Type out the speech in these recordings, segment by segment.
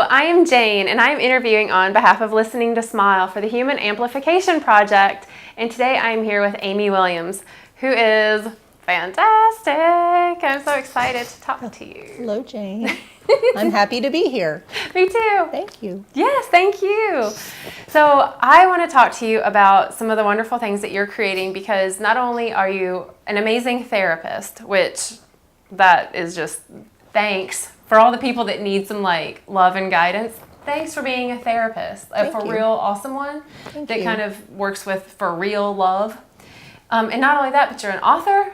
I am Jane, and I'm interviewing on behalf of Listening to Smile for the Human Amplification Project. And today I'm here with Amy Williams, who is fantastic. I'm so excited to talk to you. Hello, Jane. I'm happy to be here. Me too. Thank you. Yes, thank you. So I want to talk to you about some of the wonderful things that you're creating, because not only are you an amazing therapist, which that is just thanks for all the people that need some love and guidance. Thanks for being a therapist, a for real awesome one that kind of works with for real love. And not only that, but you're an author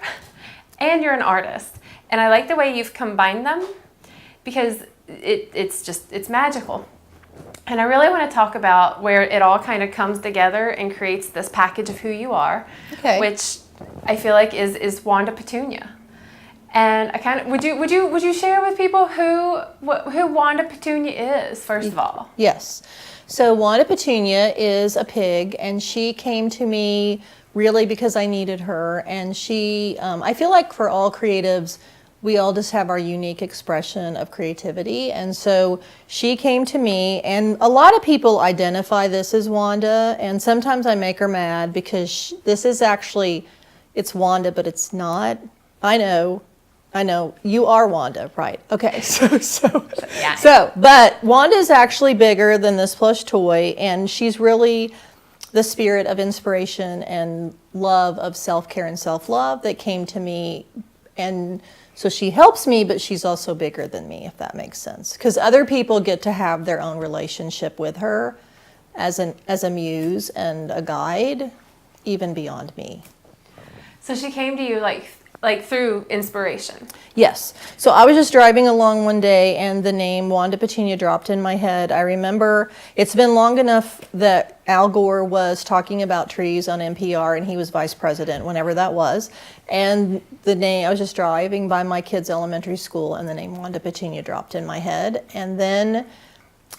and you're an artist. And I like the way you've combined them, because it's magical. And I really want to talk about where it all kind of comes together and creates this package of who you are, which I feel like is Wanda Petunia. And I kind of would you share with people who Wanda Petunia is, first of all? Yes. So Wanda Petunia is a pig, and she came to me really because I needed her. And she, I feel like for all creatives, we all just have our unique expression of creativity. And so she came to me, and a lot of people identify this as Wanda, and sometimes I make her mad because this is actually, it's Wanda, but it's not. I know, you are Wanda, right? Okay, but Wanda's actually bigger than this plush toy, and she's really the spirit of inspiration and love of self-care and self-love that came to me. And so she helps me, but she's also bigger than me, if that makes sense. Because other people get to have their own relationship with her as a muse and a guide, even beyond me. So she came to you like through inspiration. Yes. So I was just driving along one day, and the name Wanda Petunia dropped in my head. I remember it's been long enough that Al Gore was talking about trees on NPR, and he was vice president whenever that was. And the name, I was just driving by my kids' elementary school, and the name Wanda Petunia dropped in my head. And then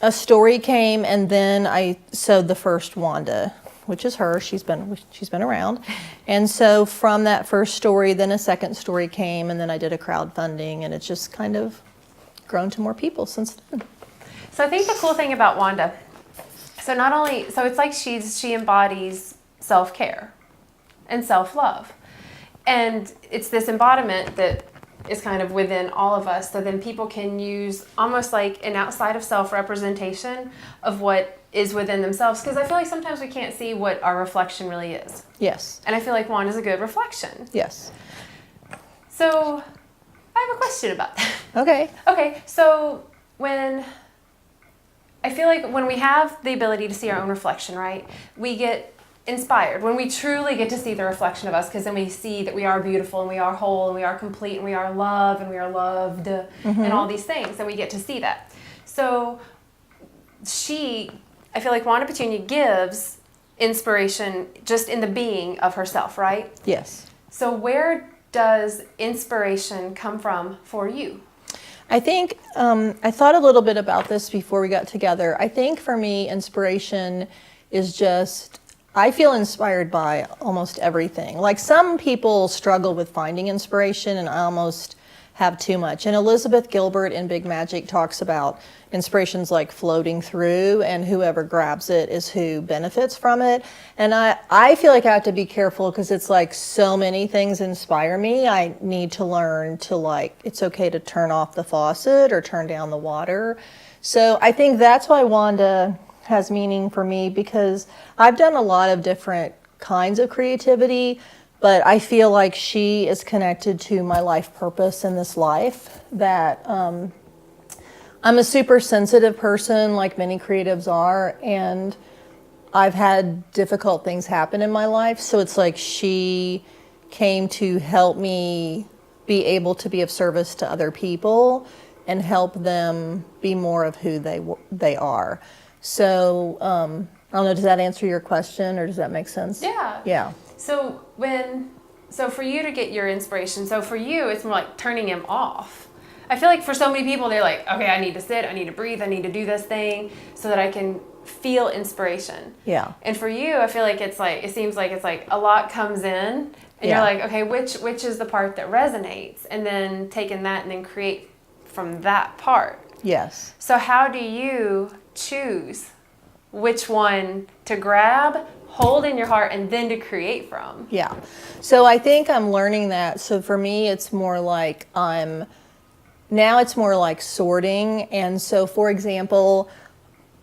a story came, and then I sewed the first Wanda, which is her. She's been around. And so from that first story, then a second story came, and then I did a crowdfunding, and it's just kind of grown to more people since then. So I think the cool thing about Wanda, so it's like she embodies self-care and self-love. And it's this embodiment that is kind of within all of us, so then people can use almost like an outside of self representation of what is within themselves, because I feel like sometimes we can't see what our reflection really is. Yes. And I feel like Wanda's a good reflection. Yes. So I have a question about that. Okay, so I feel like when we have the ability to see our own reflection, right, we get inspired when we truly get to see the reflection of us, because then we see that we are beautiful and we are whole and we are complete and we are loved and we are loved and all these things, and we get to see that. So I feel like Wanda Petunia gives inspiration just in the being of herself, right? Yes. So where does inspiration come from for you? I think I thought a little bit about this before we got together. I think for me, inspiration is just, I feel inspired by almost everything. Like some people struggle with finding inspiration, and I almost have too much. And Elizabeth Gilbert in Big Magic talks about inspirations like floating through, and whoever grabs it is who benefits from it. And I feel like I have to be careful, because it's like so many things inspire me. I need to learn to it's okay to turn off the faucet or turn down the water. So I think that's why Wanda has meaning for me, because I've done a lot of different kinds of creativity, but I feel like she is connected to my life purpose in this life, that I'm a super sensitive person, like many creatives are, and I've had difficult things happen in my life. So it's like she came to help me be able to be of service to other people and help them be more of who they are. So I don't know, does that answer your question, or does that make sense? Yeah. Yeah. So for you to get your inspiration, so for you, it's more like turning him off. I feel like for so many people, they're like, okay, I need to sit, I need to breathe, I need to do this thing so that I can feel inspiration. Yeah. And for you, I feel like it seems like it's like a lot comes in, and you're like, okay, which is the part that resonates, and then taking that and then create from that part. Yes. So how do you choose which one to grab, hold in your heart, and then to create from? Yeah. So I think I'm learning that. So for me, it's more like it's more like sorting. And so, for example,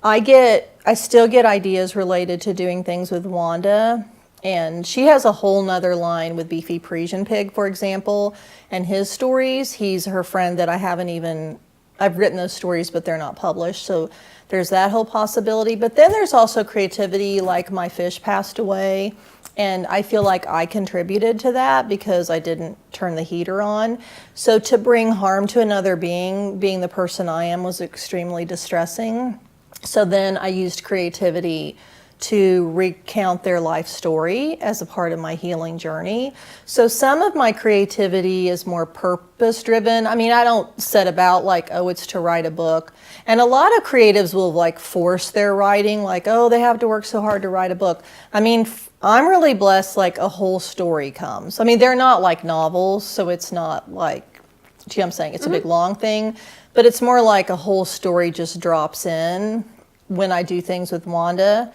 I still get ideas related to doing things with Wanda. And she has a whole nother line with Beefy Parisian Pig, for example, and his stories. He's her friend that I've written those stories, but they're not published. So there's that whole possibility. But then there's also creativity, like my fish passed away. And I feel like I contributed to that because I didn't turn the heater on. So to bring harm to another being the person I am, was extremely distressing. So then I used creativity to recount their life story as a part of my healing journey. So some of my creativity is more purpose driven. I mean, I don't set about like, oh, it's to write a book. And a lot of creatives will like force their writing, like, oh, they have to work so hard to write a book. I mean, I'm really blessed, like a whole story comes. I mean, they're not like novels, so it's not like, see what I'm saying? It's a big long thing, but it's more like a whole story just drops in when I do things with Wanda.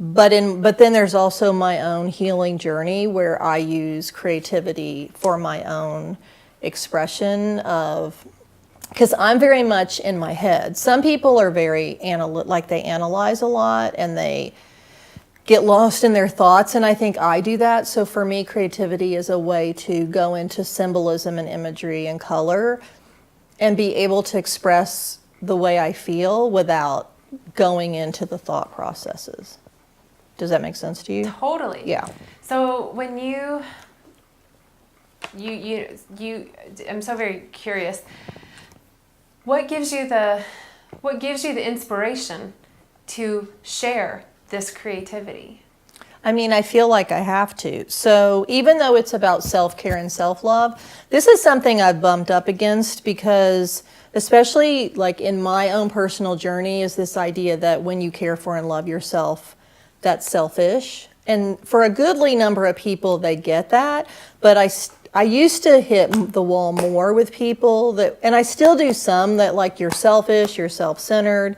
But then there's also my own healing journey where I use creativity for my own expression of, because I'm very much in my head. Some people are very they analyze a lot and they get lost in their thoughts, and I think I do that. So for me, creativity is a way to go into symbolism and imagery and color and be able to express the way I feel without going into the thought processes. Does that make sense to you? Totally. Yeah. So when you I'm so very curious. What gives you the inspiration to share this creativity? I mean, I feel like I have to. So even though it's about self-care and self-love, this is something I've bumped up against because, especially like in my own personal journey, is this idea that when you care for and love yourself, that's selfish. And for a goodly number of people, they get that. But I used to hit the wall more with people and I still do some that like you're selfish, you're self-centered.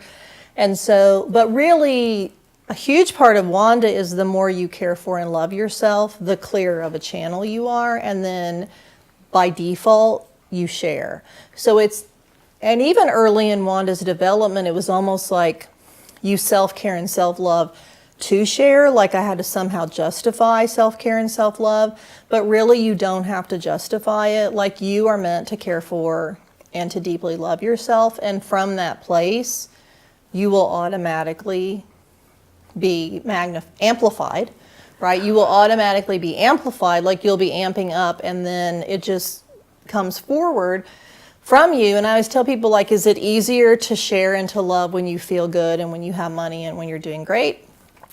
And so, but really a huge part of Wanda is the more you care for and love yourself, the clearer of a channel you are. And then by default, you share. So and even early in Wanda's development, it was almost like you self-care and self-love to share, like I had to somehow justify self-care and self-love, but really you don't have to justify it. Like you are meant to care for and to deeply love yourself, and from that place, you will automatically be amplified, right? You will automatically be amplified, like you'll be amping up, and then it just comes forward from you. And I always tell people, like, is it easier to share and to love when you feel good and when you have money and when you're doing great,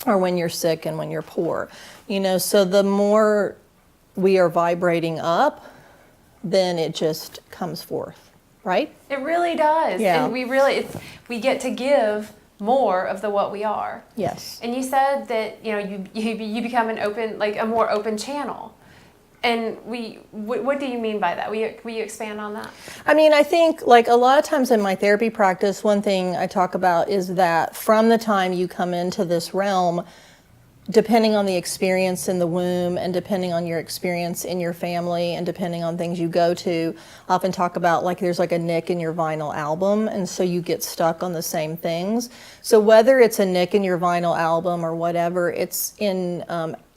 or when you're sick and when you're poor? You know, so the more we are vibrating up, then it just comes forth, right? It really does. Yeah. And we get to give more of the what we are. Yes. And you said that, you know, you become a more open channel. And what do you mean by that? Will you expand on that? I mean, I think like a lot of times in my therapy practice, one thing I talk about is that from the time you come into this realm, depending on the experience in the womb and depending on your experience in your family and depending on things you go to, I often talk about like there's like a nick in your vinyl album, and so you get stuck on the same things. So whether it's a nick in your vinyl album or whatever, it's in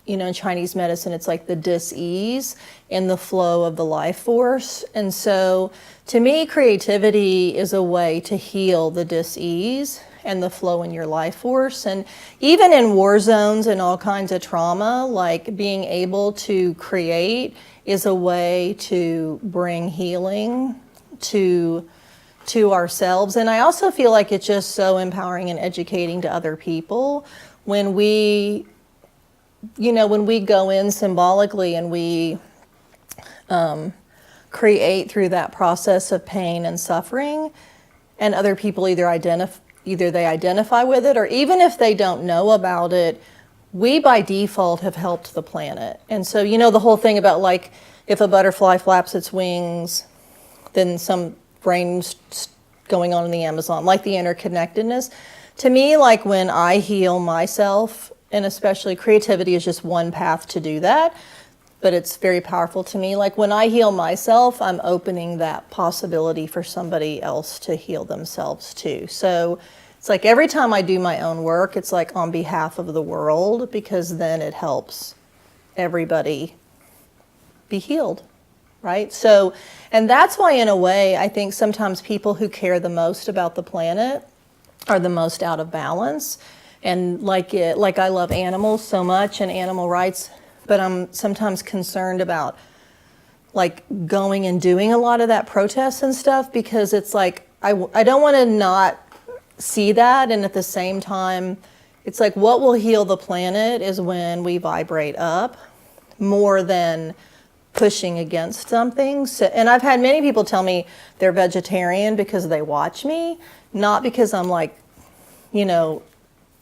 in Chinese medicine, it's like the dis-ease in the flow of the life force. And so to me, creativity is a way to heal the dis-ease and the flow in your life force. And even in war zones and all kinds of trauma, like being able to create is a way to bring healing to ourselves. And I also feel like it's just so empowering and educating to other people when we go in symbolically and we create through that process of pain and suffering, and other people either they identify with it, or even if they don't know about it, we by default have helped the planet. And so, the whole thing about like, if a butterfly flaps its wings, then some brain going on in the Amazon, like the interconnectedness. To me, like when I heal myself, and especially creativity is just one path to do that, but it's very powerful to me. Like when I heal myself, I'm opening that possibility for somebody else to heal themselves too. So it's like every time I do my own work, it's like on behalf of the world, because then it helps everybody be healed, right? So, and that's why in a way, I think sometimes people who care the most about the planet are the most out of balance. And like I love animals so much and animal rights, but I'm sometimes concerned about like going and doing a lot of that protest and stuff, because it's like, I don't want to not see that. And at the same time, it's like what will heal the planet is when we vibrate up more than pushing against something. So, and I've had many people tell me they're vegetarian because they watch me, not because I'm like, you know,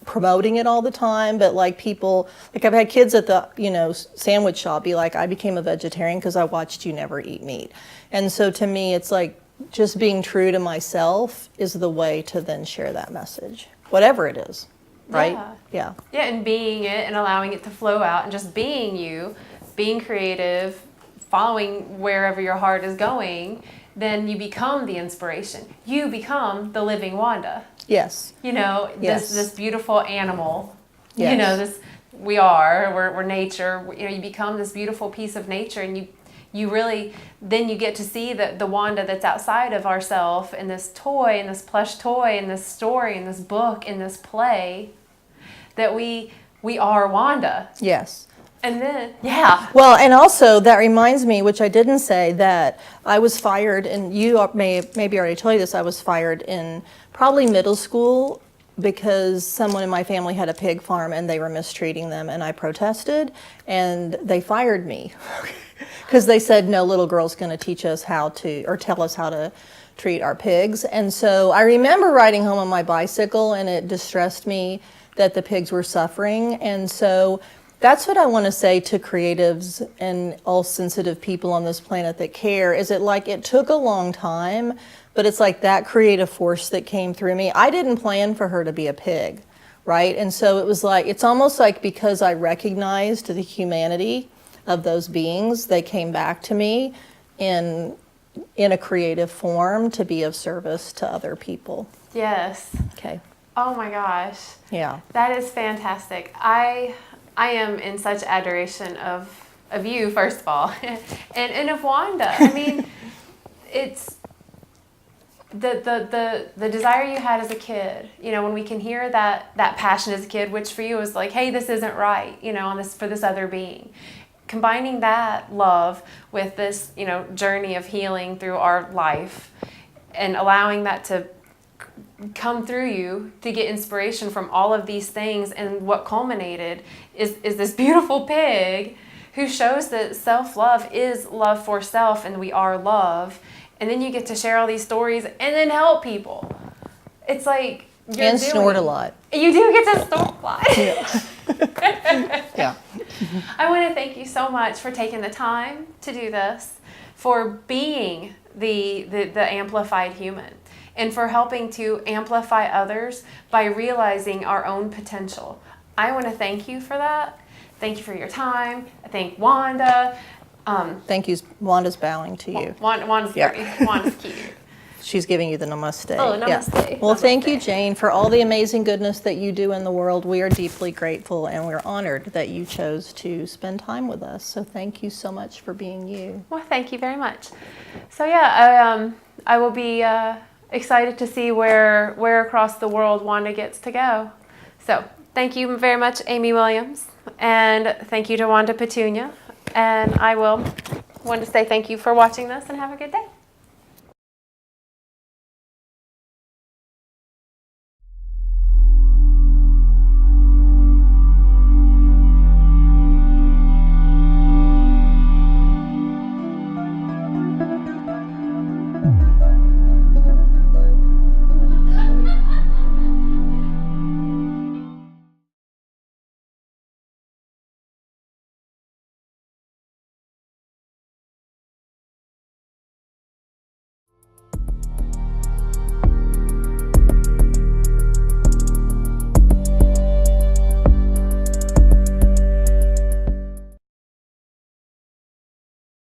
promoting it all the time, but like people, like I've had kids at the, you know, sandwich shop be like, I became a vegetarian because I watched you never eat meat. And so to me, it's like just being true to myself is the way to then share that message, whatever it is, right? Yeah, and being it and allowing it to flow out and just being you, being creative, following wherever your heart is going, then you become the inspiration. You become the living Wanda. Yes. You know, Yes. this beautiful animal. Yes. You know, we're nature. You know, you become this beautiful piece of nature, and you really, then you get to see the Wanda that's outside of ourself, in this toy, in this plush toy, in this story, in this book, in this play, that we are Wanda. Yes. And then, yeah. Well, and also that reminds me, which I didn't say, that I was fired, and you maybe already told you this, I was fired in probably middle school because someone in my family had a pig farm and they were mistreating them, and I protested, and they fired me because they said, no little girl's going to teach us how to, or tell us how to treat our pigs. And so I remember riding home on my bicycle, and it distressed me that the pigs were suffering. And so that's what I want to say to creatives and all sensitive people on this planet that care, is it like it took a long time, but it's like that creative force that came through me. I didn't plan for her to be a pig, right? And so it was like, it's almost like because I recognized the humanity of those beings, they came back to me in a creative form to be of service to other people. Yes. Okay. Oh my gosh. Yeah. That is fantastic. I am in such adoration of you, first of all, and of Wanda. I mean, it's the desire you had as a kid. You know, when we can hear that passion as a kid, which for you was like, hey, this isn't right. You know, for this other being. Combining that love with this, you know, journey of healing through our life, and allowing that to come through you to get inspiration from all of these things, and what culminated is this beautiful pig who shows that self-love is love for self, and we are love. And then you get to share all these stories and then help people. It's like you're snort a lot. You do get to snort a lot. Yeah. Yeah. I want to thank you so much for taking the time to do this, for being the amplified human, and for helping to amplify others by realizing our own potential. I want to thank you for that. Thank you for your time. I thank Wanda. Thank you. Wanda's bowing to you. Wanda's Yeah. Wanda's cute. She's giving you the namaste. Oh, namaste. Yeah. Well, thank you, Namaste. Jane, for all the amazing goodness that you do in the world. We are deeply grateful, and we're honored that you chose to spend time with us. So thank you so much for being you. Well, thank you very much. So yeah, I will be excited to see where across the world Wanda gets to go. So thank you very much, Amy Williams, and thank you to Wanda Petunia. And I will want to say thank you for watching this, and have a good day.